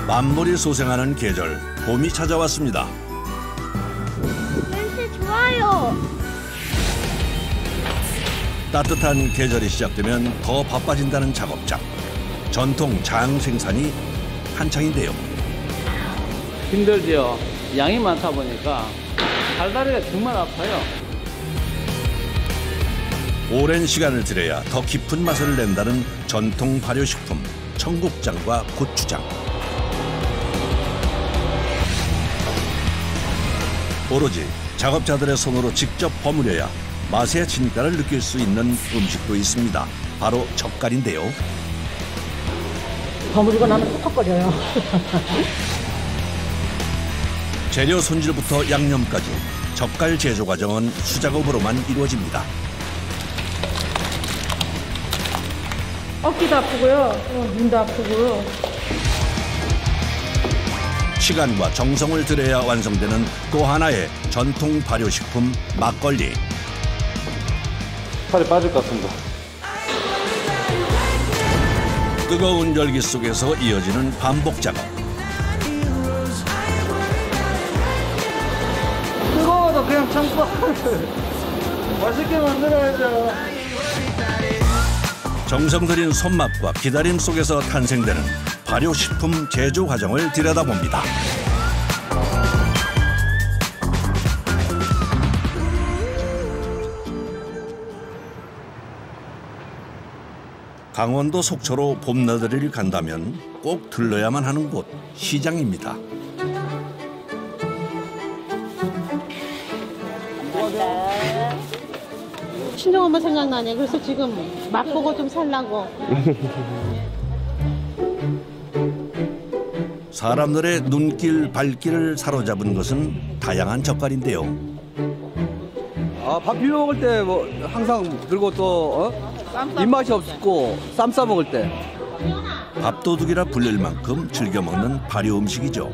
만물이 소생하는 계절, 봄이 찾아왔습니다. 날씨 좋아요. 따뜻한 계절이 시작되면 더 바빠진다는 작업장. 전통 장 생산이 한창인데요. 힘들죠. 양이 많다 보니까 달다리가 정말 아파요. 오랜 시간을 들여야 더 깊은 맛을 낸다는 전통 발효식품, 청국장과 고추장. 오로지 작업자들의 손으로 직접 버무려야 맛의 진가를 느낄 수 있는 음식도 있습니다. 바로 젓갈인데요. 버무리고 나면 퍽퍽거려요. 재료 손질부터 양념까지 젓갈 제조 과정은 수작업으로만 이루어집니다. 어깨도 아프고요. 눈도 아프고요. 시간과 정성을 들여야 완성되는 또 하나의 전통 발효식품 막걸리. 살이 빠질 것 같습니다. 뜨거운 열기 속에서 이어지는 반복 작업. 뜨거워도 그냥 참고 맛있게 만들어야죠. 정성 들인 손맛과 기다림 속에서 탄생되는 발효식품 제조 과정을 들여다봅니다. 강원도 속초로 봄나들이를 간다면 꼭 들러야만 하는 곳, 시장입니다. 친정엄마 생각나네. 그래서 지금 맛보고 좀 살라고. 사람들의 눈길, 발길을 사로잡은 것은 다양한 젓갈인데요. 밥 비벼 먹을 때 뭐 항상 들고 또 입맛이 없고 쌈 싸 먹을 때. 밥도둑이라 불릴 만큼 즐겨 먹는 발효 음식이죠.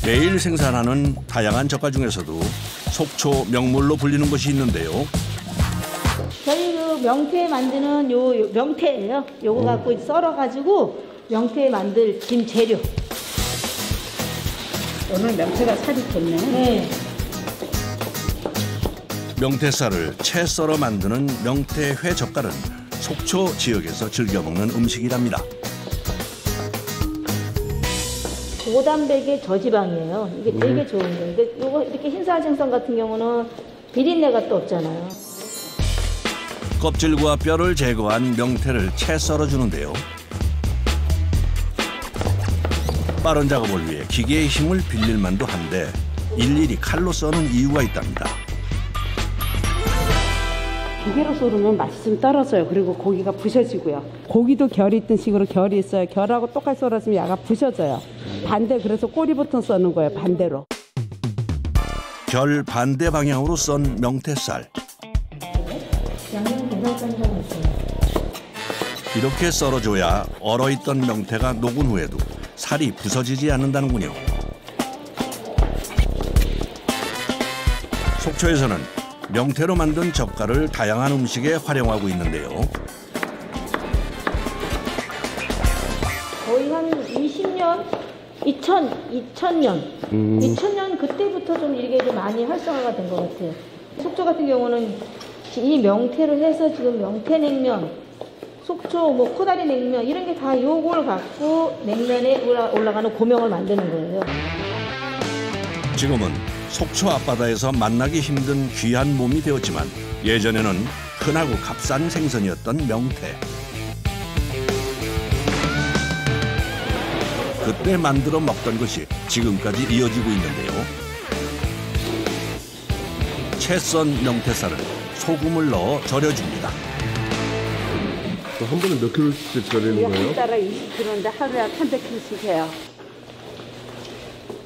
매일 생산하는 다양한 젓갈 중에서도 속초 명물로 불리는 것이 있는데요. 저희 그 명태 만드는 요 명태예요. 요거 갖고 썰어가지고 명태 만들 김 재료. 오늘 명태가 살이 좋네. 네. 명태살을 채 썰어 만드는 명태회 젓갈은 속초 지역에서 즐겨 먹는 음식이랍니다. 고단백의 저지방이에요. 이게 되게 좋은 거예요. 근데 요거 이렇게 흰살 생선 같은 경우는 비린내가 또 없잖아요. 껍질과 뼈를 제거한 명태를 채 썰어주는데요. 빠른 작업을 위해 기계의 힘을 빌릴 만도 한데 일일이 칼로 써는 이유가 있답니다. 기계로 썰으면 맛이 좀 떨어져요. 그리고 고기가 부셔지고요. 고기도 결이 있던 식으로 결이 있어요. 결하고 똑같이 썰었으면 야가 부셔져요. 반대, 그래서 꼬리부터 써는 거예요. 반대로. 결 반대 방향으로 썬 명태살. 양념 계산까지 있어요. 이렇게 썰어줘야 얼어있던 명태가 녹은 후에도 살이 부서지지 않는다는군요. 속초에서는 명태로 만든 젓갈을 다양한 음식에 활용하고 있는데요. 거의 한 20년? 2000년 그때부터 좀 이게 좀 많이 활성화가 된 것 같아요. 속초 같은 경우는 이 명태를 해서 지금 명태냉면, 속초 뭐 코다리 냉면 이런 게 다 요걸 갖고 냉면에 올라가는 고명을 만드는 거예요. 지금은 속초 앞바다에서 만나기 힘든 귀한 몸이 되었지만 예전에는 흔하고 값싼 생선이었던 명태. 그때 만들어 먹던 것이 지금까지 이어지고 있는데요. 채 썬 명태살을 소금을 넣어 절여줍니다. 한 번에 몇 킬로씩 절이는 거예요? 한 달에 20kg인데 하루에 한 300kg씩 해요.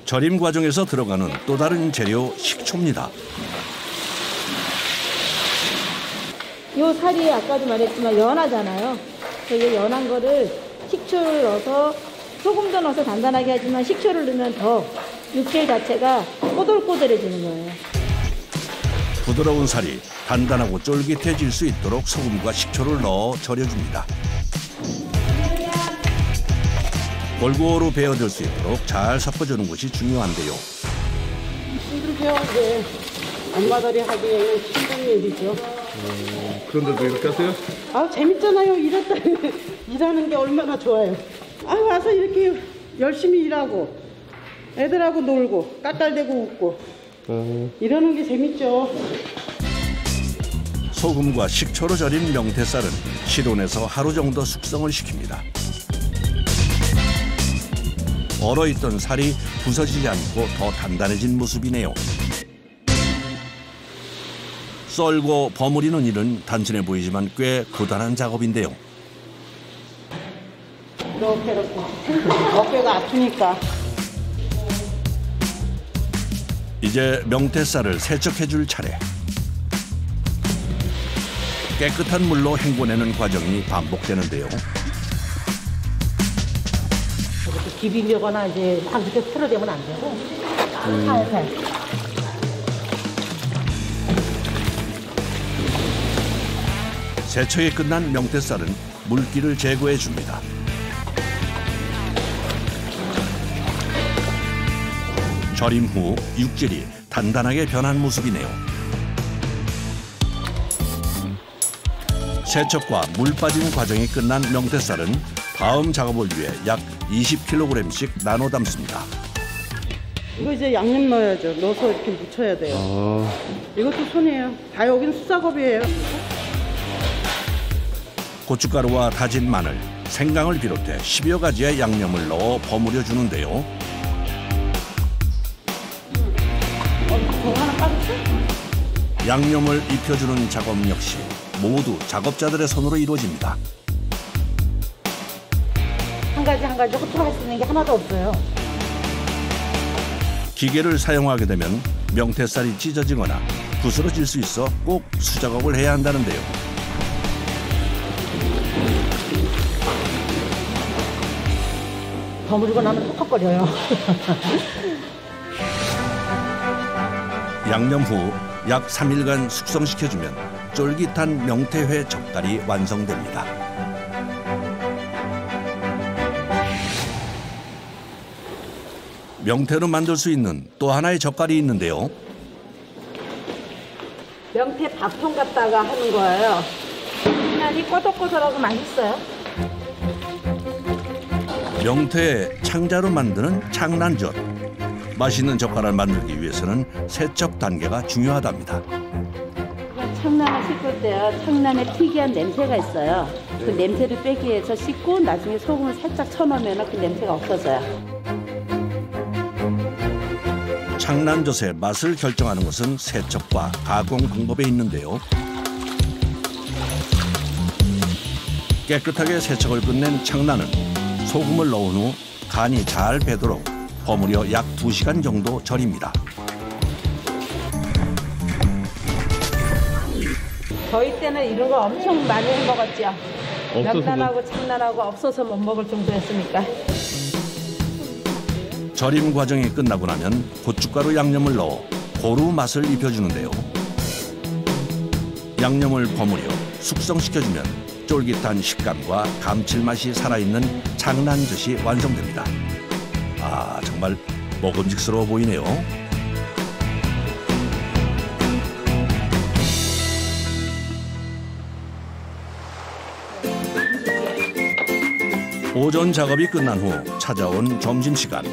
절임 과정에서 들어가는 또 다른 재료 식초입니다. 요 살이 아까도 말했지만 연하잖아요. 이 연한 거를 식초를 넣어서 소금도 넣어서 단단하게 하지만 식초를 넣으면 더 육질 자체가 꼬들꼬들해지는 거예요. 부드러운 살이 단단하고 쫄깃해질 수 있도록 소금과 식초를 넣어 절여줍니다. 골고루 배어들 수 있도록 잘 섞어주는 것이 중요한데요. 힘들게요. 네. 엄마들이 하기에는 힘든 일이죠. 그런데도 이렇게 하세요? 아, 재밌잖아요. 일하는 게 얼마나 좋아요. 아, 와서 이렇게 열심히 일하고 애들하고 놀고 깔깔대고 웃고 이러는 게 재밌죠. 소금과 식초로 절인 명태살은 실온에서 하루 정도 숙성을 시킵니다. 얼어있던 살이 부서지지 않고 더 단단해진 모습이네요. 썰고 버무리는 일은 단순해 보이지만 꽤 고단한 작업인데요. 이렇게 어깨가 아프니까. 이제 명태살을 세척해줄 차례. 깨끗한 물로 헹궈내는 과정이 반복되는데요. 비비거나 이제 막 이렇게 풀어대면 안 되고 살살. 세척이 끝난 명태살은 물기를 제거해 줍니다. 절임 후 육질이 단단하게 변한 모습이네요. 세척과 물 빠진 과정이 끝난 명태살은 다음 작업을 위해 약 20kg씩 나눠 담습니다. 이거 이제 양념 넣어야죠. 넣어서 이렇게 묻혀야 돼요. 이것도 손이에요. 다 여기는 수작업이에요. 고춧가루와 다진 마늘, 생강을 비롯해 10여 가지의 양념을 넣어 버무려 주는데요. 양념을 입혀주는 작업 역시 모두 작업자들의 손으로 이루어집니다. 한 가지 호통할 수 있는 게 하나도 없어요. 기계를 사용하게 되면 명태살이 찢어지거나 부스러질 수 있어 꼭 수작업을 해야 한다는데요. 버무리고 나면 톡톡거려요. 양념 후 약 3일간 숙성시켜주면 쫄깃한 명태회 젓갈이 완성됩니다. 명태로 만들 수 있는 또 하나의 젓갈이 있는데요. 명태 밥통 갖다가 하는 거예요. 맛이 꼬독꼬독하고 맛있어요. 명태의 창자로 만드는 창난젓. 맛있는 젓갈을 만들기 위해서는 세척 단계가 중요하답니다. 청란을 씻을 때요. 청란에 특이한 냄새가 있어요. 그 냄새를 빼기 위해서 씻고 나중에 소금을 살짝 쳐놓으면 그 냄새가 없어져요. 창난젓의 맛을 결정하는 것은 세척과 가공 방법에 있는데요. 깨끗하게 세척을 끝낸 창란은 소금을 넣은 후 간이 잘 배도록 버무려 약 2시간 정도 절입니다. 저희 때는 이런 거 엄청 많이 해 먹었죠. 명란하고 창란하고 없어서 못 먹을 정도였으니까. 절임 과정이 끝나고 나면 고춧가루 양념을 넣어 고루 맛을 입혀주는데요. 양념을 버무려 숙성시켜주면 쫄깃한 식감과 감칠맛이 살아있는 창난젓이 완성됩니다. 아, 정말 먹음직스러워 보이네요. 오전 작업이 끝난 후 찾아온 점심시간.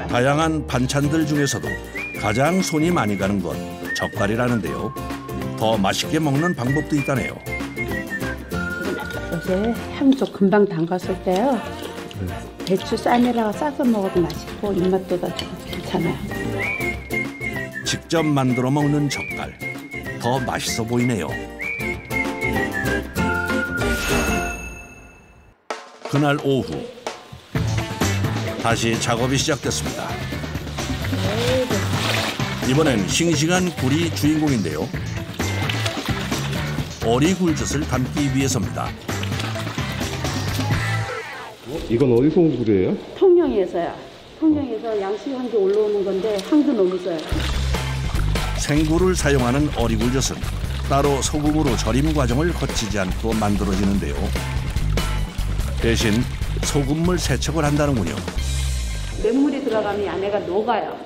다양한 반찬들 중에서도 가장 손이 많이 가는 건 젓갈이라는데요. 더 맛있게 먹는 방법도 있다네요. 요새 향도 금방 담갔을 때요. 배추 쌈이랑 싸서 먹어도 맛있고 입맛도 더 괜찮아요. 직접 만들어 먹는 젓갈. 더 맛있어 보이네요. 그날 오후 다시 작업이 시작됐습니다. 이번엔 싱싱한 굴이 주인공인데요. 어리굴젓을 담기 위해서입니다. 이건 어디서 온 굴이에요? 통영에서요. 통영에서 양식한 게 올라오는 건데 향도 너무 써요. 생굴을 사용하는 어리굴젓은 따로 소금으로 절임 과정을 거치지 않고 만들어지는데요. 대신 소금물 세척을 한다는군요. 맹물이 들어가면 이 안에가 녹아요.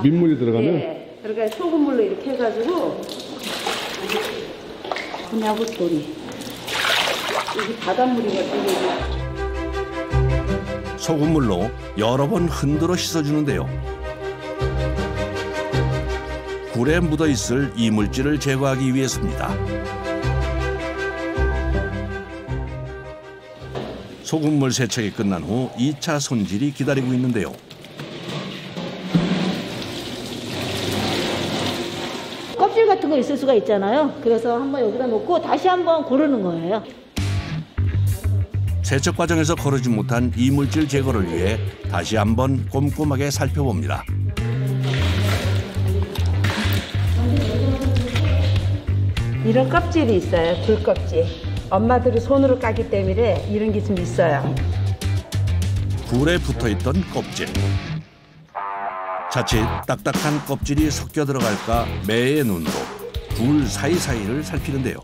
민물이 들어가면? 네. 그러니까 소금물로 이렇게 해가지고 분하고 소리. 이게 바닷물이거든요. 소금물로 여러 번 흔들어 씻어주는데요. 굴에 묻어있을 이물질을 제거하기 위해서입니다. 소금물 세척이 끝난 후 2차 손질이 기다리고 있는데요. 껍질 같은 거 있을 수가 있잖아요. 그래서 한번 여기다 놓고 다시 한번 고르는 거예요. 세척 과정에서 거르지 못한 이물질 제거를 위해 다시 한번 꼼꼼하게 살펴봅니다. 이런 껍질이 있어요. 굴 껍질. 엄마들이 손으로 까기 때문에 이런 게 좀 있어요. 굴에 붙어있던 껍질. 자칫 딱딱한 껍질이 섞여 들어갈까 매의 눈으로 굴 사이사이를 살피는데요.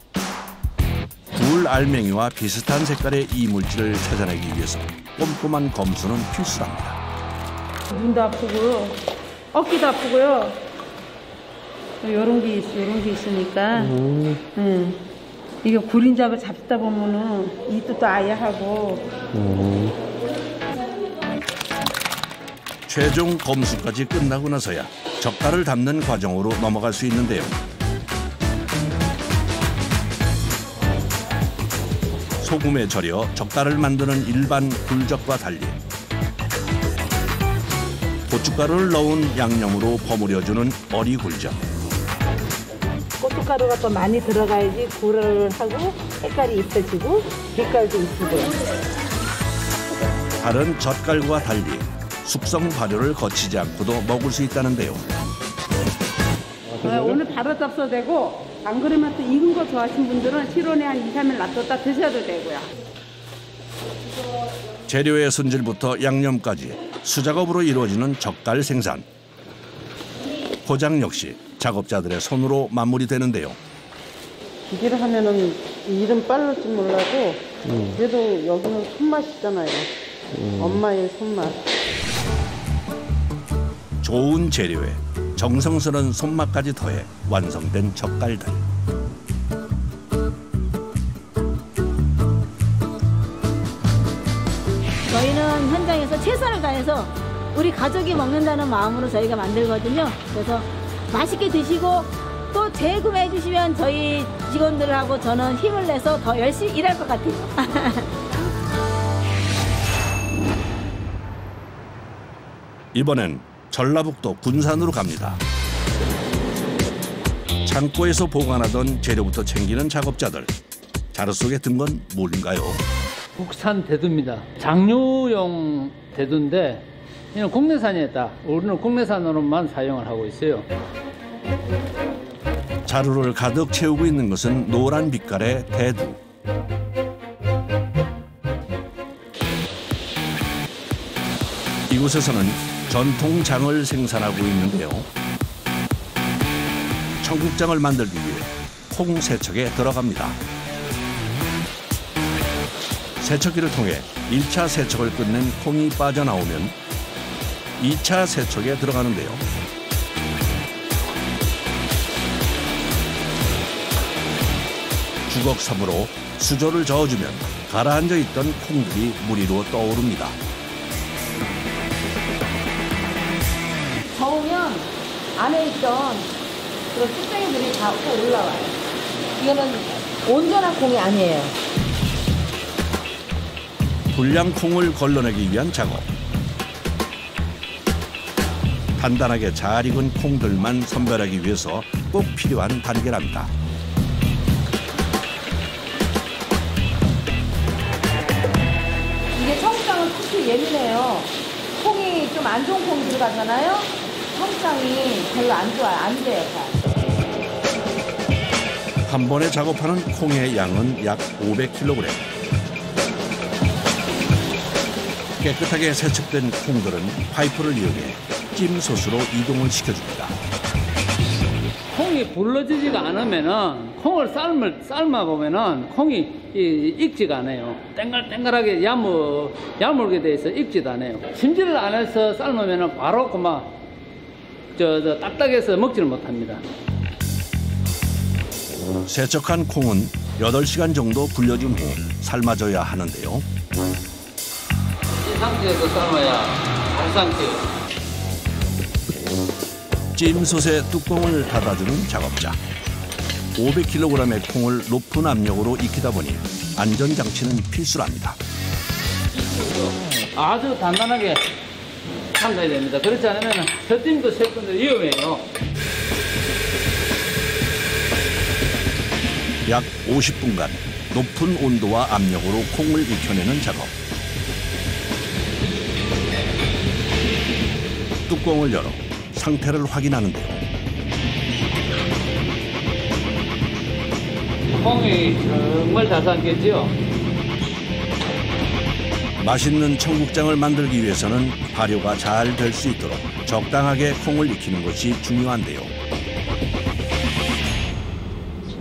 굴 알맹이와 비슷한 색깔의 이물질을 찾아내기 위해서 꼼꼼한 검수는 필수랍니다. 눈도 아프고 어깨도 아프고요. 요런 게 있으니까. 이게 굴인잡을 잡다 보면은 이도 또 아야 하고. 최종 검수까지 끝나고 나서야 젓갈을 담는 과정으로 넘어갈 수 있는데요. 소금에 절여 젓갈을 만드는 일반 굴젓과 달리 고춧가루를 넣은 양념으로 버무려주는 어리굴젓. 고춧가루가 또 많이 들어가야지 굴을 하고 색깔이 있어지고 빛깔도 있고. 다른 젓갈과 달리 숙성 발효를 거치지 않고도 먹을 수 있다는데요. 오늘 바로 접수되고 안 그러면 또 익은 거 좋아하시는 분들은 실온에 한 2, 3일 놔뒀다 드셔도 되고요. 재료의 손질부터 양념까지 수작업으로 이루어지는 젓갈 생산. 포장 역시 작업자들의 손으로 마무리되는데요. 기계를 하면은 일은 빠를지 몰라도 그래도 여기는 손맛이잖아요. 엄마의 손맛. 좋은 재료에 정성스러운 손맛까지 더해 완성된 젓갈들. 저희는 현장에서 최선을 다해서 우리 가족이 먹는다는 마음으로 저희가 만들거든요. 그래서 맛있게 드시고 또 재구매해 주시면 저희 직원들하고 저는 힘을 내서 더 열심히 일할 것 같아요. 이번엔 전라북도 군산으로 갑니다. 창고에서 보관하던 재료부터 챙기는 작업자들. 자루 속에 든 건 뭘까요? 국산 대두입니다. 장류용 대두인데 이는 국내산이었다. 우리는 국내산으로만 사용을 하고 있어요. 자루를 가득 채우고 있는 것은 노란 빛깔의 대두. 이곳에서는 전통장을 생산하고 있는데요. 청국장을 만들기 위해 콩 세척에 들어갑니다. 세척기를 통해 1차 세척을 끝낸 콩이 빠져나오면 2차 세척에 들어가는데요. 주걱섬으로 수조를 저어주면 가라앉아 있던 콩들이 물 위로 떠오릅니다. 저으면 안에 있던 그런 뚝배기들이 다 올라와요. 이거는 온전한 콩이 아니에요. 불량 콩을 걸러내기 위한 작업. 단단하게 잘 익은 콩들만 선별하기 위해서 꼭 필요한 단계랍니다. 이게 청국장은 특히 예민해요. 콩이 좀 안 좋은 콩이 들어가잖아요. 청국장이 별로 안 좋아요. 안 돼요. 한 번에 작업하는 콩의 양은 약 500kg. 깨끗하게 세척된 콩들은 파이프를 이용해 찜솥으로 이동을 시켜줍니다. 콩이 불러지지가 않으면은 콩을 삶아 보면은 콩이 익지가 않아요. 땡글땡글하게 야물게 돼 있어 익지도 않아요. 심지를 안 해서 삶으면은 바로 그만 딱딱해서 먹지를 못합니다. 세척한 콩은 8시간 정도 불려준 후 삶아줘야 하는데요. 이 상태에서 삶아야 잘 삶게요. 찜솥의 뚜껑을 닫아주는 작업자. 500kg의 콩을 높은 압력으로 익히다 보니 안전장치는 필수랍니다. 아주 단단하게 삶아야 됩니다. 그렇지 않으면 젖짐도 셀건도 위험해요. 약 50분간 높은 온도와 압력으로 콩을 익혀내는 작업. 뚜껑을 열어 상태를 확인하는데요. 콩이 정말 잘 삶겠지요. 맛있는 청국장을 만들기 위해서는 발효가 잘 될 수 있도록 적당하게 콩을 익히는 것이 중요한데요.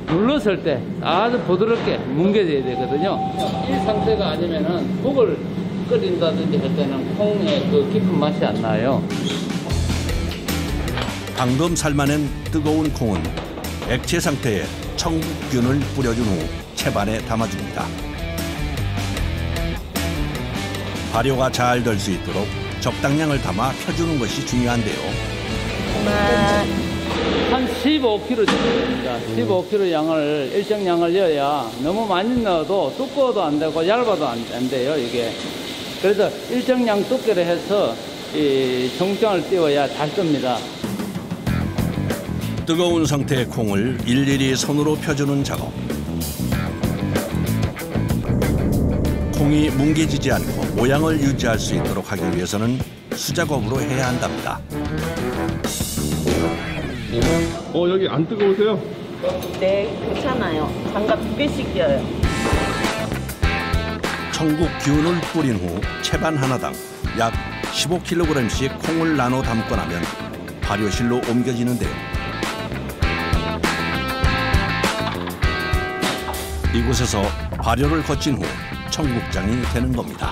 눌렀을 때 아주 부드럽게 뭉개져야 되거든요. 이 상태가 아니면은 국을 끓인다든지 할 때는 콩의 그 깊은 맛이 안 나요. 방금 삶아낸 뜨거운 콩은 액체 상태에 청국균을 뿌려준 후 채반에 담아줍니다. 발효가 잘 될 수 있도록 적당량을 담아 펴주는 것이 중요한데요. 한 15kg 정도 됩니다. 15kg 양을 일정 양을 넣어야 너무 많이 넣어도 두꺼워도 안 되고 얇아도 안 돼요 이게. 그래서 일정 양 두께를 해서 이 청국장을 띄워야 잘 뜹니다. 뜨거운 상태의 콩을 일일이 손으로 펴주는 작업. 콩이 뭉개지지 않고 모양을 유지할 수 있도록 하기 위해서는 수작업으로 해야 한답니다. 여기 안 뜨거우세요? 네, 괜찮아요. 장갑 2개씩 껴요. 청국균을 뿌린 후 채반 하나당 약 15kg씩 콩을 나눠 담고 나면 발효실로 옮겨지는데요. 이곳에서 발효를 거친 후 청국장이 되는 겁니다.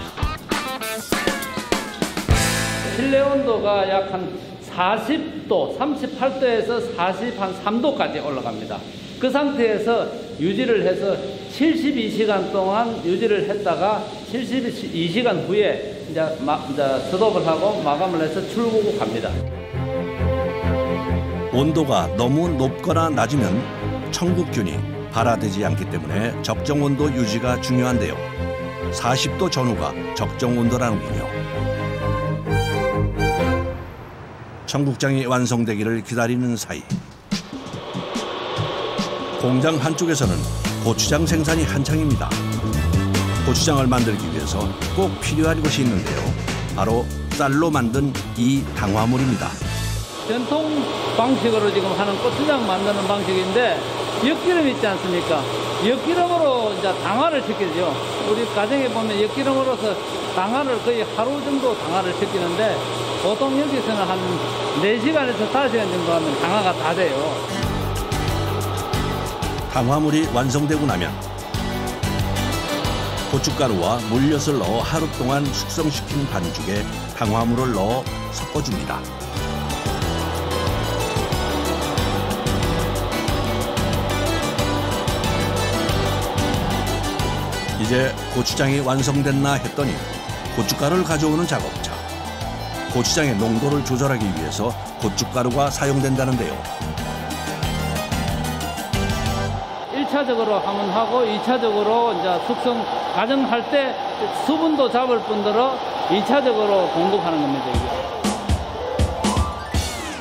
실내 온도가 약 한 40도, 38도에서 43도까지 올라갑니다. 그 상태에서 유지를 해서 72시간 동안 유지를 했다가 72시간 후에 이제 스톱을 하고 마감을 해서 출고합니다. 온도가 너무 높거나 낮으면 청국균이 발화되지 않기 때문에 적정 온도 유지가 중요한데요. 40도 전후가 적정 온도라는군요. 청국장이 완성되기를 기다리는 사이 공장 한쪽에서는 고추장 생산이 한창입니다. 고추장을 만들기 위해서 꼭 필요한 것이 있는데요. 바로 쌀로 만든 이 당화물입니다. 전통 방식으로 지금 하는 고추장 만드는 방식인데 엿기름 있지 않습니까? 엿기름으로 이제 당화를 시키죠. 우리 가정에 보면 엿기름으로서 당화를 거의 하루 정도 당화를 시키는데 보통 여기서는 한 4시간에서 5시간 정도 하면 당화가 다 돼요. 당화물이 완성되고 나면 고춧가루와 물엿을 넣어 하루 동안 숙성시킨 반죽에 당화물을 넣어 섞어줍니다. 이제 고추장이 완성됐나 했더니 고춧가루를 가져오는 작업자. 고추장의 농도를 조절하기 위해서 고춧가루가 사용된다는데요. 1차적으로 하면 하고 2차적으로 이제 숙성 가정할 때 수분도 잡을 뿐더러 2차적으로 공급하는 겁니다. 이게.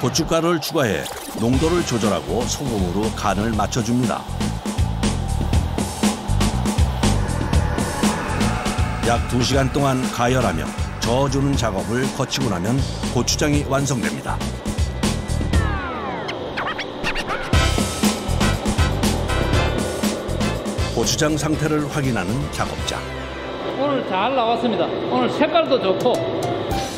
고춧가루를 추가해 농도를 조절하고 소금으로 간을 맞춰줍니다. 약 2시간 동안 가열하며 저어주는 작업을 거치고 나면 고추장이 완성됩니다. 고추장 상태를 확인하는 작업자. 오늘 잘 나왔습니다. 오늘 색깔도 좋고.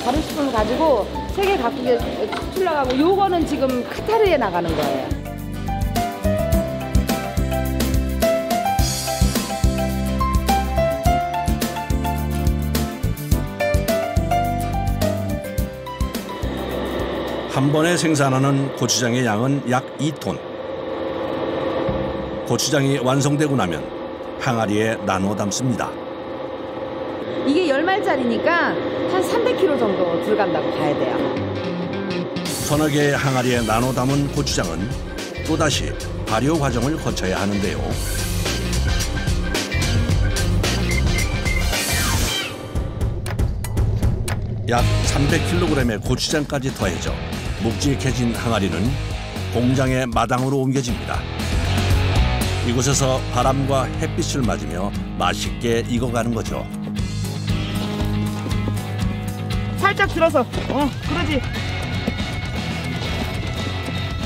가루식품을 가지고 세계 각국에 수출 나가고 요거는 지금 카타르에 나가는 거예요. 한 번에 생산하는 고추장의 양은 약 2톤. 고추장이 완성되고 나면 항아리에 나눠 담습니다. 이게 10말짜리니까 한 300kg 정도 들어간다고 봐야 돼요. 서너 개의 항아리에 나눠 담은 고추장은 또다시 발효 과정을 거쳐야 하는데요. 약 300kg의 고추장까지 더해져 묵직해진 항아리는 공장의 마당으로 옮겨집니다. 이곳에서 바람과 햇빛을 맞으며 맛있게 익어가는 거죠. 살짝 들어서. 그러지.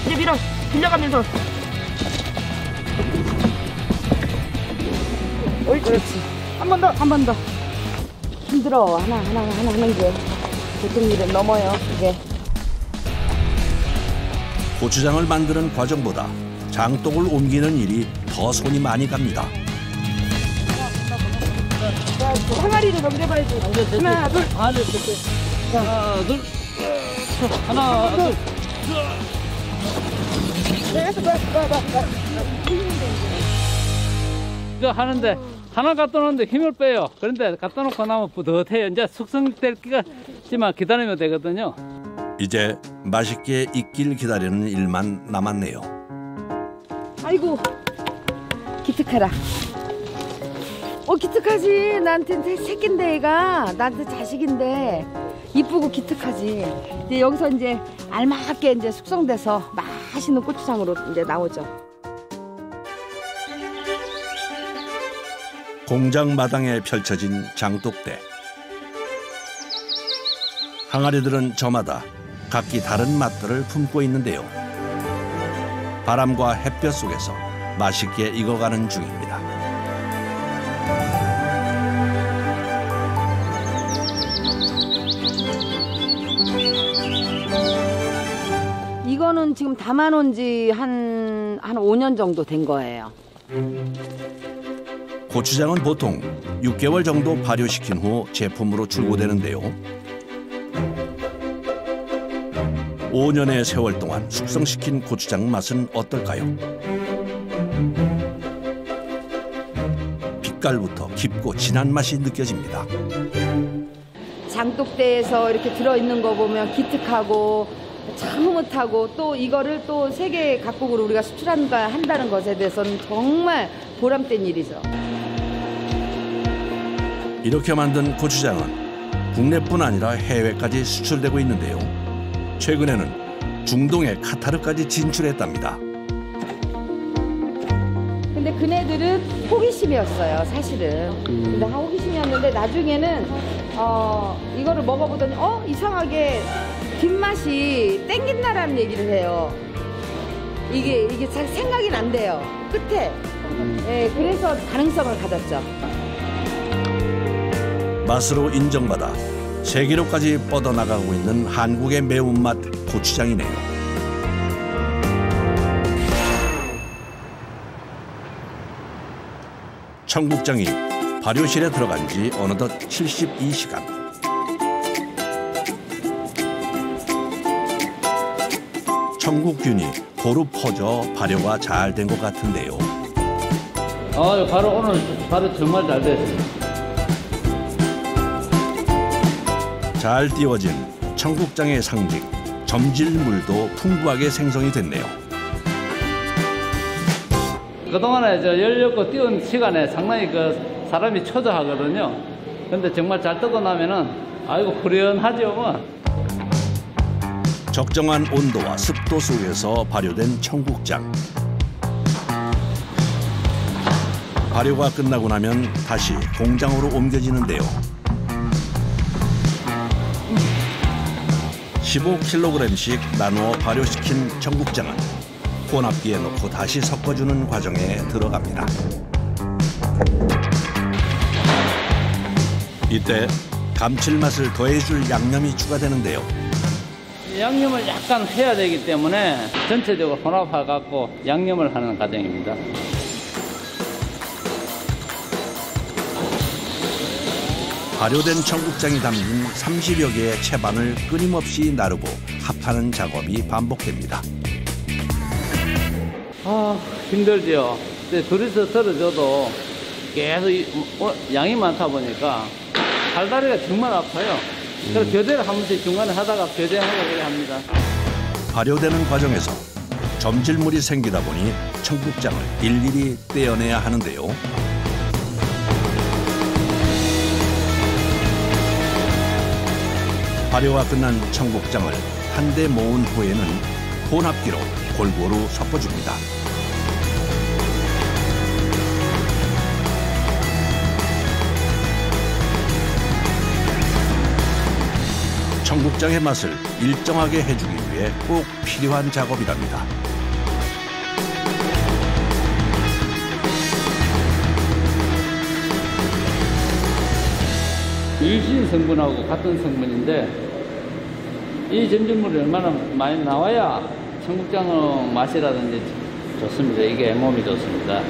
이제 밀어. 빌려가면서. 옳지. 그렇지. 한 번 더. 한 번 더. 힘들어. 하나 하는 게. 보통 일은 넘어요. 이게. 고추장을 만드는 과정보다 장독을 옮기는 일이 더 손이 많이 갑니다. 항아리를 넘겨봐야지. 하나, 둘. 하나, 둘. 하나, 둘. 이거 하는데 하나 갖다 놓는데 힘을 빼요. 그런데 갖다 놓고 나면 뿌듯해요. 이제 숙성될 기까지만 기다리면 되거든요. 이제 맛있게 익길 기다리는 일만 남았네요. 아이고 기특하라. 기특하지. 나한테 새끼인데 얘가 나한테 자식인데 이쁘고 기특하지. 이제 여기서 이제 알맞게 이제 숙성돼서 맛있는 고추장으로 이제 나오죠. 공장 마당에 펼쳐진 장독대. 항아리들은 저마다 각기 다른 맛들을 품고 있는데요. 바람과 햇볕 속에서 맛있게 익어가는 중입니다. 이거는 지금 담아놓은 지 한 5년 정도 된 거예요. 고추장은 보통 6개월 정도 발효시킨 후 제품으로 출고되는데요. 5년의 세월 동안 숙성시킨 고추장 맛은 어떨까요? 빛깔부터 깊고 진한 맛이 느껴집니다. 장독대에서 이렇게 들어있는 거 보면 기특하고 참 흐뭇하고 또 이거를 또 세계 각국으로 우리가 수출한다는 것에 대해서는 정말 보람된 일이죠. 이렇게 만든 고추장은 국내뿐 아니라 해외까지 수출되고 있는데요. 최근에는 중동의 카타르까지 진출했답니다. 근데 그네들은 호기심이었어요, 사실은. 근데 호기심이었는데 나중에는 이거를 먹어보더니 이상하게 뒷맛이 땡긴다라는 얘기를 해요. 이게 잘 생각이 난대요, 끝에. 네, 그래서 가능성을 가졌죠. 맛으로 인정받아 세계로까지 뻗어나가고 있는 한국의 매운맛 고추장이네요. 청국장이 발효실에 들어간 지 어느덧 72시간. 청국균이 고루 퍼져 발효가 잘 된 것 같은데요. 바로 오늘 바로 정말 잘 됐어요. 잘 띄워진 청국장의 상징, 점질물도 풍부하게 생성이 됐네요. 그동안에 열렸고 띄운 시간에 상당히 사람이 초조하거든요. 근데 정말 잘 뜨고 나면은 아이고 후련하죠 뭐. 적정한 온도와 습도 속에서 발효된 청국장. 발효가 끝나고 나면 다시 공장으로 옮겨지는데요. 15kg씩 나누어 발효시킨 청국장은 혼합기에 넣고 다시 섞어주는 과정에 들어갑니다. 이때 감칠맛을 더해줄 양념이 추가되는데요. 양념을 약간 해야 되기 때문에 전체적으로 혼합해갖고 양념을 하는 과정입니다. 발효된 청국장이 담긴 30여 개의 채반을 끊임없이 나르고 합하는 작업이 반복됩니다. 힘들죠. 근데 둘이서 썰어줘도 계속 양이 많다 보니까 발다리가 정말 아파요. 그래서 교대를 한 번씩 중간에 하다가 교대하고 그래 합니다. 발효되는 과정에서 점질물이 생기다 보니 청국장을 일일이 떼어내야 하는데요. 발효가 끝난 청국장을 한데 모은 후에는 혼합기로 골고루 섞어줍니다. 청국장의 맛을 일정하게 해주기 위해 꼭 필요한 작업이랍니다. 일신 성분하고 같은 성분인데 이 점질물이 얼마나 많이 나와야 청국장 맛이라든지 좋습니다. 이게 몸이 좋습니다.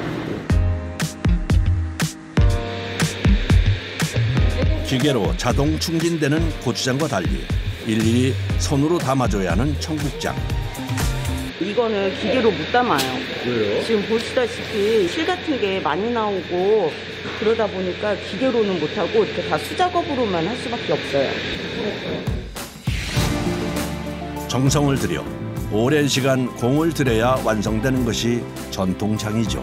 기계로 자동 충진되는 고추장과 달리 일일이 손으로 담아줘야 하는 청국장. 이거는 기계로 못 담아요. 왜요? 지금 보시다시피 실 같은 게 많이 나오고 그러다 보니까 기계로는 못하고 이렇게 다 수작업으로만 할 수밖에 없어요. 정성을 들여 오랜 시간 공을 들여야 완성되는 것이 전통장이죠.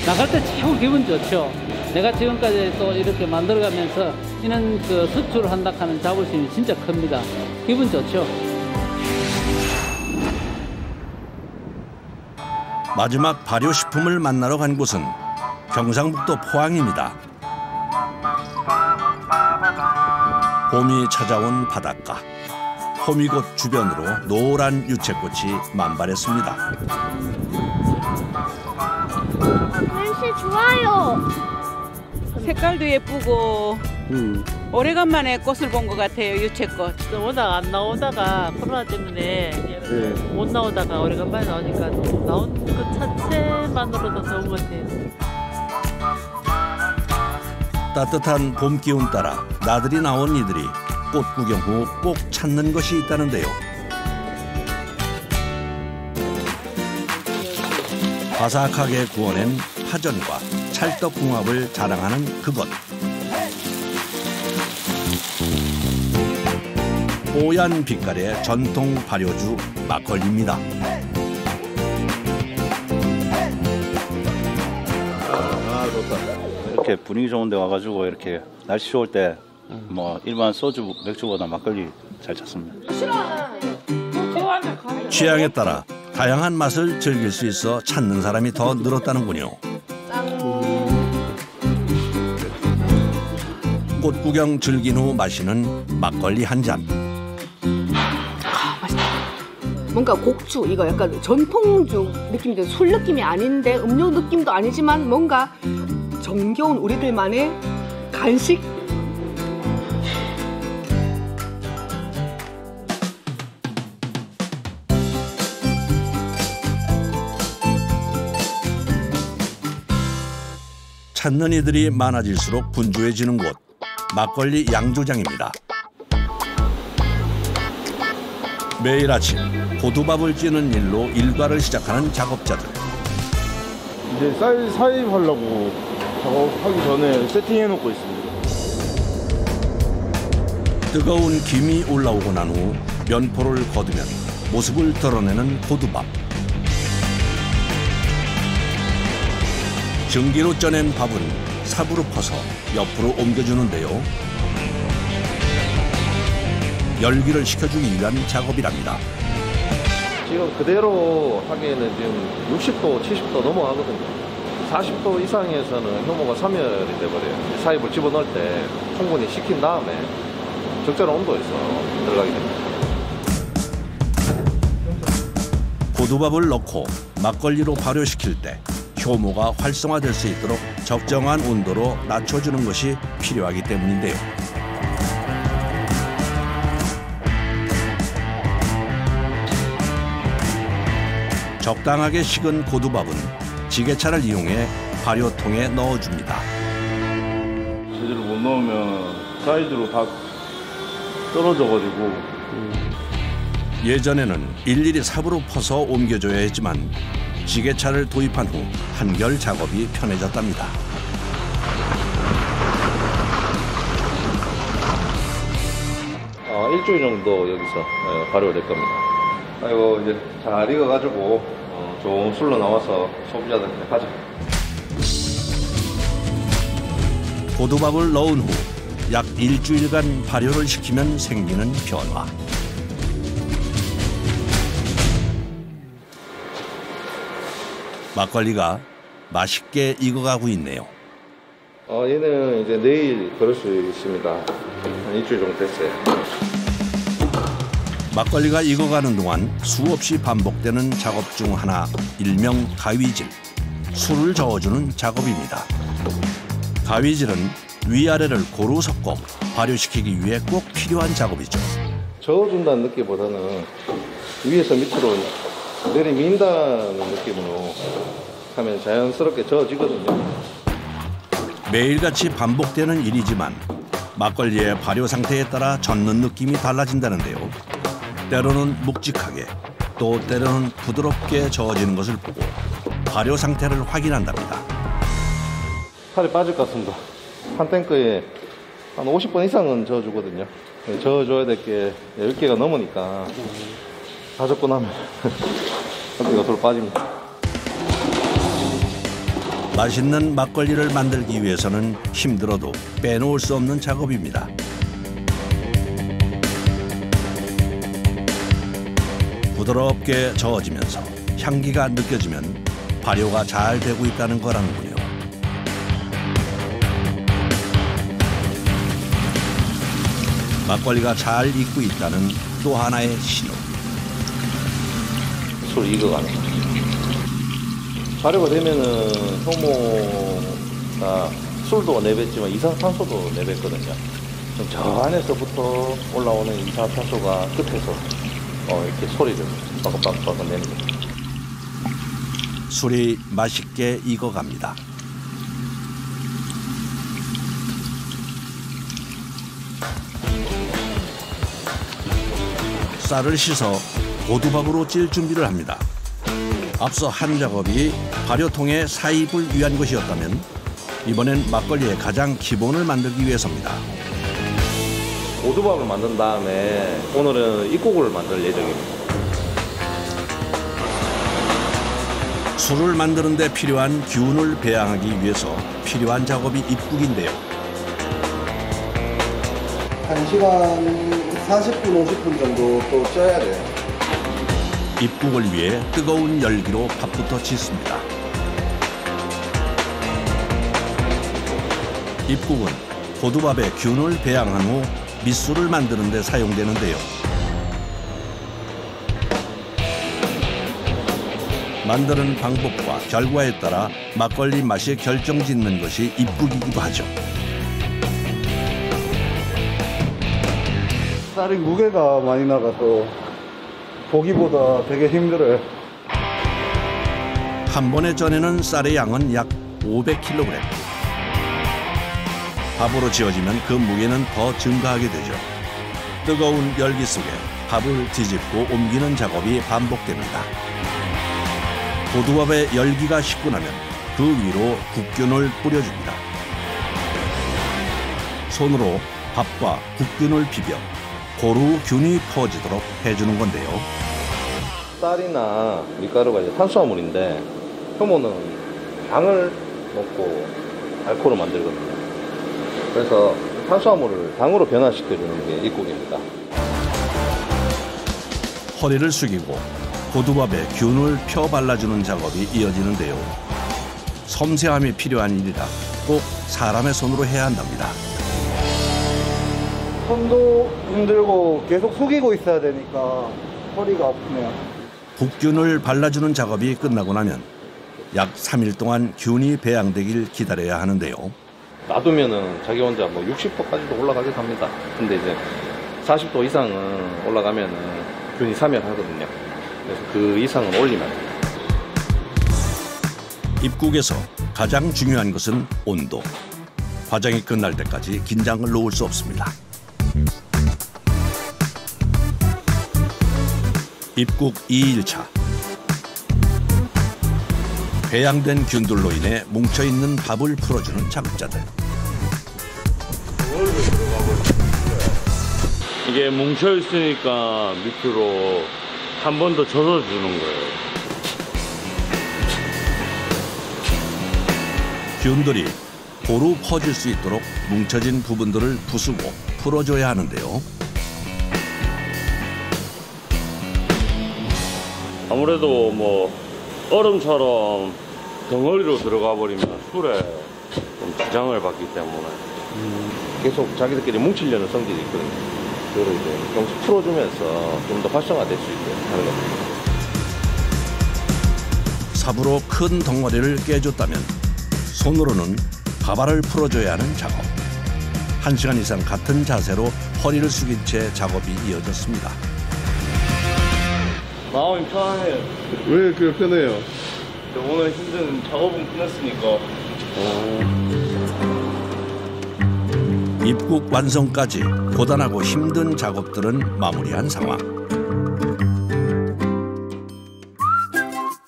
나갈 때 최고 기분 좋죠. 내가 지금까지 또 이렇게 만들어가면서 이런 그 수출을 한다 하는 자부심이 진짜 큽니다. 기분 좋죠. 마지막 발효식품을 만나러 간 곳은 경상북도 포항입니다. 봄이 찾아온 바닷가. 호미곶 주변으로 노란 유채꽃이 만발했습니다. 날씨 좋아요. 색깔도 예쁘고 오래간만에 꽃을 본 것 같아요. 유채꽃. 워낙 안 나오다가 코로나 때문에 못 나오다가 오래간만에 나오니까 나온 것 자체만으로도 좋은 것 같아요. 따뜻한 봄 기운 따라 나들이 나온 이들이 꽃 구경 후 꼭 찾는 것이 있다는데요. 바삭하게 구워낸 파전과 찰떡궁합을 자랑하는 그것. 뽀얀 빛깔의 전통 발효주 막걸리입니다. 아, 좋다. 이렇게 분위기 좋은 데 와가지고 이렇게 날씨 좋을 때 뭐 일반 소주, 맥주보다 막걸리 잘 찾습니다. 취향에 따라 다양한 맛을 즐길 수 있어 찾는 사람이 더 늘었다는군요. 꽃 구경 즐긴 후 마시는 막걸리 한 잔. 뭔가 곡주 이거 약간 전통주 느낌이 든 술 느낌이 아닌데 음료 느낌도 아니지만 뭔가 정겨운 우리들만의 간식. 찾는 이들이 많아질수록 분주해지는 곳, 막걸리 양조장입니다. 매일 아침 고두밥을 찌는 일로 일과를 시작하는 작업자들. 이제 쌀 사입하려고 작업하기 전에 세팅해놓고 있습니다. 뜨거운 김이 올라오고 난 후 면포를 거두면 모습을 드러내는 고두밥. 증기로 쪄낸 밥은 삽으로 퍼서 옆으로 옮겨주는데요. 열기를 식혀주기 위한 작업이랍니다. 지금 그대로 하기에는 지금 60도, 70도 넘어가거든요. 40도 이상에서는 효모가 섬멸이 돼버려요. 사입을 집어넣을 때 충분히 식힌 다음에 적절한 온도에서 들어가게 됩니다. 고두밥을 넣고 막걸리로 발효시킬 때 효모가 활성화될 수 있도록 적정한 온도로 낮춰주는 것이 필요하기 때문인데요. 적당하게 식은 고두밥은 지게차를 이용해 발효통에 넣어줍니다. 제대로 못 넣으면 사이즈로 다 떨어져가지고. 예전에는 일일이 삽으로 퍼서 옮겨줘야 했지만 지게차를 도입한 후 한결 작업이 편해졌답니다. 일주일 정도 여기서 발효될 겁니다. 아이고 이제 잘 익어가지고 좋은 술로 나와서 소비자들한테 가자. 고두밥을 넣은 후 약 일주일간 발효를 시키면 생기는 변화. 막걸리가 맛있게 익어가고 있네요. 얘는 이제 내일 그럴 수 있습니다. 한 일주일 정도 됐어요. 막걸리가 익어가는 동안 수없이 반복되는 작업 중 하나, 일명 가위질. 술을 저어주는 작업입니다. 가위질은 위아래를 고루 섞어 발효시키기 위해 꼭 필요한 작업이죠. 저어준다는 느낌보다는 위에서 밑으로 내리민다는 느낌으로 하면 자연스럽게 저어지거든요. 매일같이 반복되는 일이지만 막걸리의 발효 상태에 따라 젓는 느낌이 달라진다는데요. 때로는 묵직하게, 또 때로는 부드럽게 저어지는 것을 보고 발효 상태를 확인한답니다. 살이 빠질 것 같습니다. 한 탱크에 한 50번 이상은 저어주거든요. 저어줘야 될 게 10개가 넘으니까 다 적고 나면 한 개가 돌 빠집니다. 맛있는 막걸리를 만들기 위해서는 힘들어도 빼놓을 수 없는 작업입니다. 부드럽게 저어지면서 향기가 느껴지면 발효가 잘 되고 있다는 거라는군요. 막걸리가 잘 익고 있다는 또 하나의 신호. 술 익어가는. 발효가 되면은 효모가 술도 내뱉지만 이산화탄소도 내뱉거든요. 저 안에서부터 올라오는 이산화탄소가 끝에서 이렇게 소리를 빠긋빠긋 내는 거죠. 술이 맛있게 익어갑니다. 쌀을 씻어 고두밥으로 찔 준비를 합니다. 앞서 한 작업이 발효통의 사입을 위한 것이었다면 이번엔 막걸리의 가장 기본을 만들기 위해서입니다. 고두밥을 만든 다음에 오늘은 입국을 만들 예정입니다. 술을 만드는 데 필요한 균을 배양하기 위해서 필요한 작업이 입국인데요. 1시간 40분, 50분 정도 또 쪄야 돼요. 입국을 위해 뜨거운 열기로 밥부터 짓습니다. 입국은 고두밥에 균을 배양한 후 밑술을 만드는 데 사용되는데요. 만드는 방법과 결과에 따라 막걸리 맛이 결정짓는 것이 입국이기도 하죠. 쌀이 무게가 많이 나가서 보기보다 되게 힘들어요. 한 번에 쪄내는 쌀의 양은 약 500kg. 밥으로 지어지면 그 무게는 더 증가하게 되죠. 뜨거운 열기 속에 밥을 뒤집고 옮기는 작업이 반복됩니다. 고두밥의 열기가 식고 나면 그 위로 국균을 뿌려줍니다. 손으로 밥과 국균을 비벼 고루 균이 퍼지도록 해주는 건데요. 쌀이나 밀가루가 이제 탄수화물인데 효모는 당을 먹고 알코올을 만들거든요. 그래서 탄수화물을 당으로 변화시켜주는 게 입국입니다. 허리를 숙이고 고두밥에 균을 펴 발라주는 작업이 이어지는데요. 섬세함이 필요한 일이라 꼭 사람의 손으로 해야 한답니다. 손도 힘들고 계속 숙이고 있어야 되니까 허리가 아프네요. 국균을 발라주는 작업이 끝나고 나면 약 3일 동안 균이 배양되길 기다려야 하는데요. 놔두면은 자기 혼자 뭐 60도까지도 올라가기도 합니다. 근데 이제 40도 이상은 올라가면은 균이 사멸하거든요. 그래서 그 이상은 올리면 입국에서 가장 중요한 것은 온도. 과정이 끝날 때까지 긴장을 놓을 수 없습니다. 입국 2일차. 배양된 균들로 인해 뭉쳐있는 밥을 풀어주는 작업자들. 이게 뭉쳐있으니까 밑으로 한 번 더 젖어주는 거예요. 균들이 고루 퍼질 수 있도록 뭉쳐진 부분들을 부수고 풀어줘야 하는데요. 아무래도 뭐 얼음처럼 덩어리로 들어가 버리면 술에 좀 지장을 받기 때문에 계속 자기들끼리 뭉치려는 성질이 있거든요. 그거를 이제 조금씩 풀어주면서 좀 더 활성화될 수 있게 하는 겁니다. 삽으로 큰 덩어리를 깨줬다면 손으로는 가발을 풀어줘야 하는 작업. 1시간 이상 같은 자세로 허리를 숙인 채 작업이 이어졌습니다. 마음이 편해요. 왜 그렇게 편해요? 오늘 힘든 작업은 끝났으니까. 입국 완성까지 고단하고 힘든 작업들은 마무리한 상황.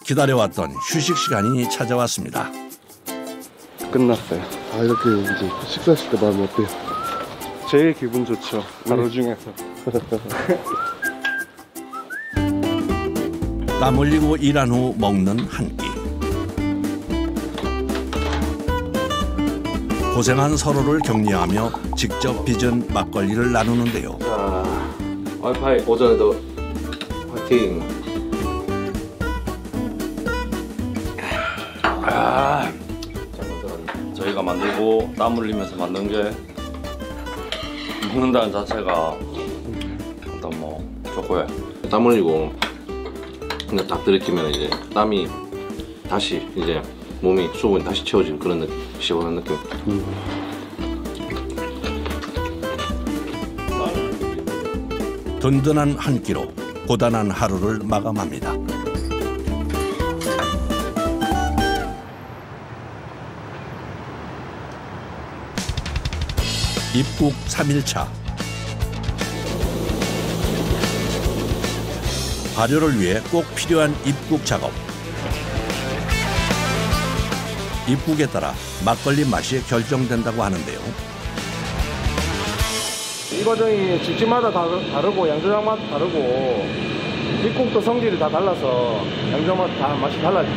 기다려왔던 휴식 시간이 찾아왔습니다. 끝났어요. 아, 이렇게 이제 식사하실 때 마음이 어때요? 제일 기분 좋죠. 하루 중에서. 땀 흘리고 일한 후 먹는 한 끼. 고생한 서로를 격려하며 직접 빚은 막걸리를 나누는데요. 자, 와이파이 오전에도 화이팅. 저희가 만들고 땀 흘리면서 만든 게 먹는다는 자체가 일단 뭐 좋고요. 땀 흘리고 그냥 딱 들이키면 이제 땀이 다시 이제 몸이 수분이 다시 채워지는 그런 느낌, 시원한 느낌. 든든한 한 끼로 고단한 하루를 마감합니다. 입국 3일차. 발효를 위해 꼭 필요한 입국 작업. 입국에 따라 막걸리 맛이 결정된다고 하는데요. 이 과정이 집집마다 다르고 양조장마다 다르고 입국도 성질이 다 달라서 양조장마다 다 맛이 달라지고.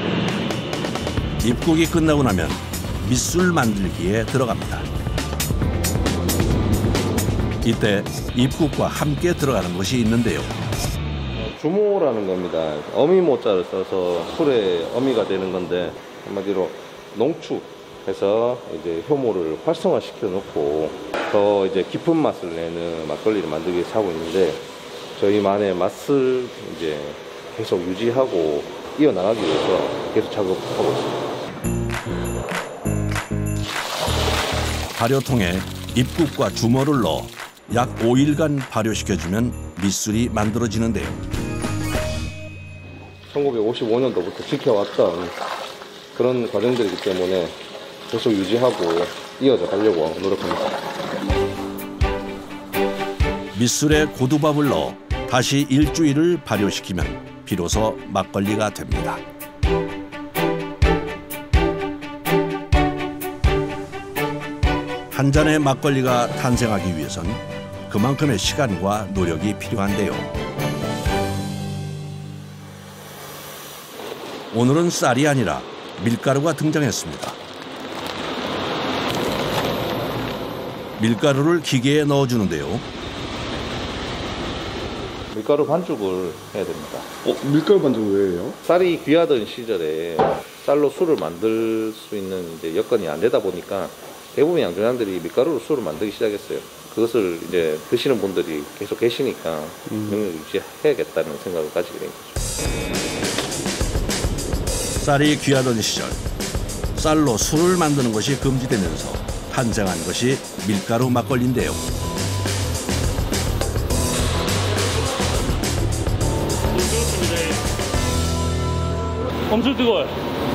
입국이 끝나고 나면 밑술 만들기에 들어갑니다. 이때 입국과 함께 들어가는 것이 있는데요. 주모라는 겁니다. 어미 모자를 써서 술의 어미가 되는 건데 한마디로 농축해서 이제 효모를 활성화시켜 놓고 더 이제 깊은 맛을 내는 막걸리를 만들기 위해서 하고 있는데 저희만의 맛을 이제 계속 유지하고 이어나가기 위해서 계속 작업하고 있습니다. 발효통에 입국과 주모를 넣어 약 5일간 발효시켜주면 밑술이 만들어지는데요. 1955년도부터 지켜왔던 그런 과정들이기 때문에 계속 유지하고 이어져 가려고 노력합니다. 밑술에 고두밥을 넣어 다시 일주일을 발효시키면 비로소 막걸리가 됩니다. 한 잔의 막걸리가 탄생하기 위해선 그만큼의 시간과 노력이 필요한데요. 오늘은 쌀이 아니라 밀가루가 등장했습니다. 밀가루를 기계에 넣어주는데요. 밀가루 반죽을 해야 됩니다. 밀가루 반죽은 왜 해요? 쌀이 귀하던 시절에 쌀로 술을 만들 수 있는 이제 여건이 안 되다 보니까 대부분 양조장들이 밀가루로 술을 만들기 시작했어요. 그것을 이제 드시는 분들이 계속 계시니까 영역을 유지해야겠다는 생각을 가지게 된 거죠. 쌀이 귀하던 시절, 쌀로 술을 만드는 것이 금지되면서 탄생한 것이 밀가루 막걸리인데요. 엄청 뜨거워요.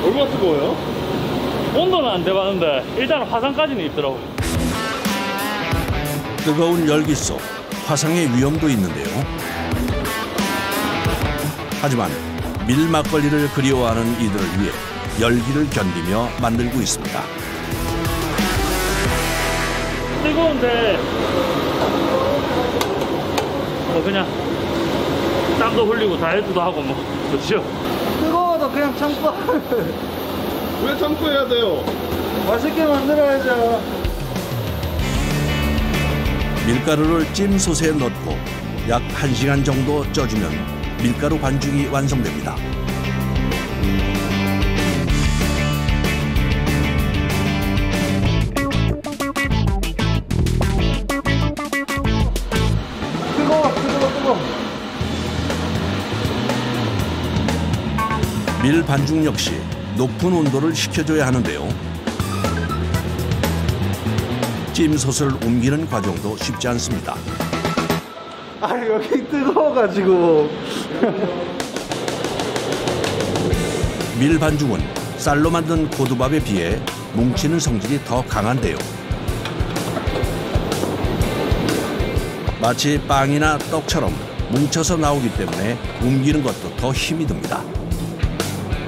얼마나 뜨거워요? 온도는 안 돼봤는데 일단 화상까지는 있더라고요. 뜨거운 열기 속 화상의 위험도 있는데요. 하지만 밀 막걸리를 그리워하는 이들을 위해 열기를 견디며 만들고 있습니다. 뜨거운데 그냥 땀도 흘리고 다이어트도 하고 뭐 좋죠. 뜨거워도 그냥 참고. 왜 참고 해야 돼요? 맛있게 만들어야죠. 밀가루를 찜솥에 넣고 약 1시간 정도 쪄주면 밀가루 반죽이 완성됩니다. 뜨거워. 밀 반죽 역시 높은 온도를 식혀줘야 하는데요. 찜솥을 옮기는 과정도 쉽지 않습니다. 아, 여기 뜨거워가지고. 밀 반죽은 쌀로 만든 고두밥에 비해 뭉치는 성질이 더 강한데요. 마치 빵이나 떡처럼 뭉쳐서 나오기 때문에 옮기는 것도 더 힘이 듭니다.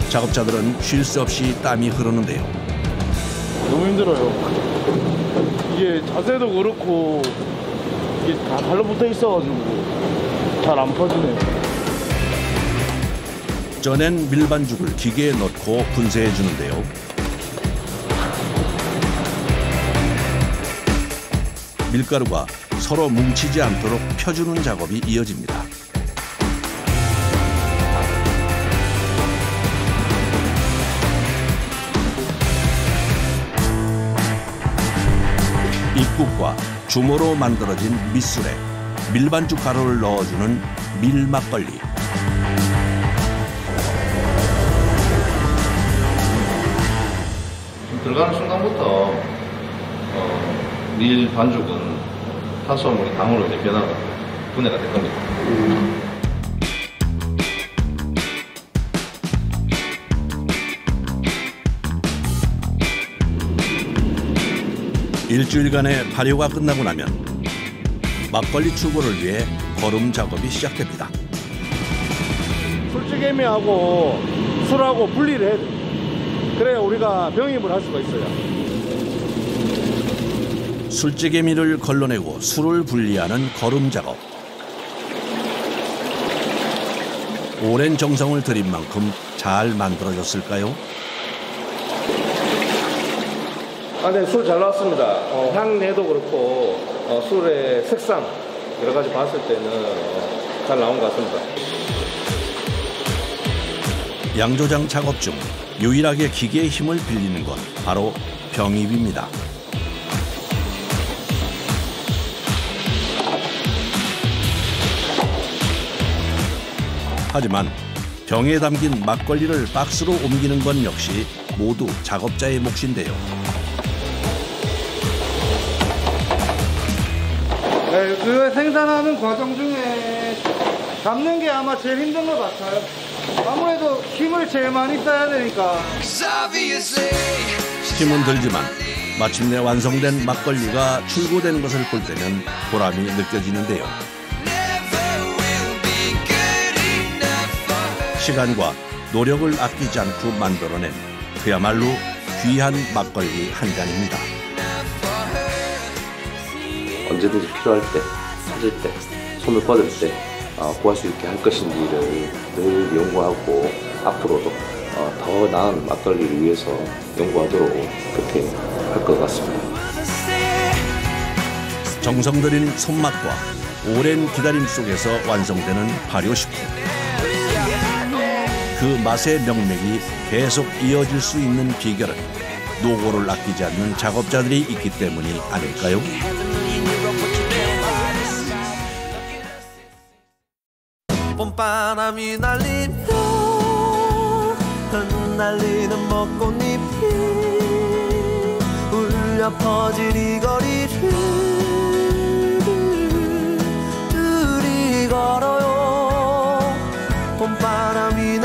작업자들은 쉴 새 없이 땀이 흐르는데요. 너무 힘들어요. 이게 자세도 그렇고 이게 다 달라붙어 있어가지고 잘 안 퍼지네요. 쪄낸 밀반죽을 기계에 넣고 분쇄해 주는데요. 밀가루가 서로 뭉치지 않도록 펴주는 작업이 이어집니다. 입국과 주모로 만들어진 밑술에 밀반죽 가루를 넣어주는 밀막걸리. 들어가는 순간부터 밀 반죽은 탄수화물이 당으로 이제 변화가 분해가 될 겁니다. 일주일간의 발효가 끝나고 나면 막걸리 출고를 위해 거름 작업이 시작됩니다. 술찌개미하고 술하고 분리를 해야 돼. 그래야 우리가 병입을 할 수가 있어요. 술찌개미를 걸러내고 술을 분리하는 거름 작업. 오랜 정성을 들인 만큼 잘 만들어졌을까요? 아, 네, 술 잘 나왔습니다. 향내도 그렇고 술의 색상 여러 가지 봤을 때는 잘 나온 것 같습니다. 양조장 작업 중 유일하게 기계의 힘을 빌리는 건 바로 병입입니다. 하지만 병에 담긴 막걸리를 박스로 옮기는 건 역시 모두 작업자의 몫인데요. 네, 그 생산하는 과정 중에 담는 게 아마 제일 힘든 것 같아요. 아무래도 힘을 제일 많이 써야 되니까. 힘은 들지만 마침내 완성된 막걸리가 출고되는 것을 볼 때면 보람이 느껴지는데요. 시간과 노력을 아끼지 않고 만들어낸 그야말로 귀한 막걸리 한 잔입니다. 언제든지 필요할 때, 찾을 때, 손을 뻗을 때 구할 수 있게 할 것인지를 늘 연구하고 앞으로도 더 나은 막걸리를 위해서 연구하도록 그렇게 할 것 같습니다. 정성 들인 손맛과 오랜 기다림 속에서 완성되는 발효식품. 그 맛의 명맥이 계속 이어질 수 있는 비결은 노고를 아끼지 않는 작업자들이 있기 때문이 아닐까요? 봄바람이 날리며 흩날리는 벚꽃잎이 울려 퍼질 이 거리를 둘이 걸어요. 봄바람이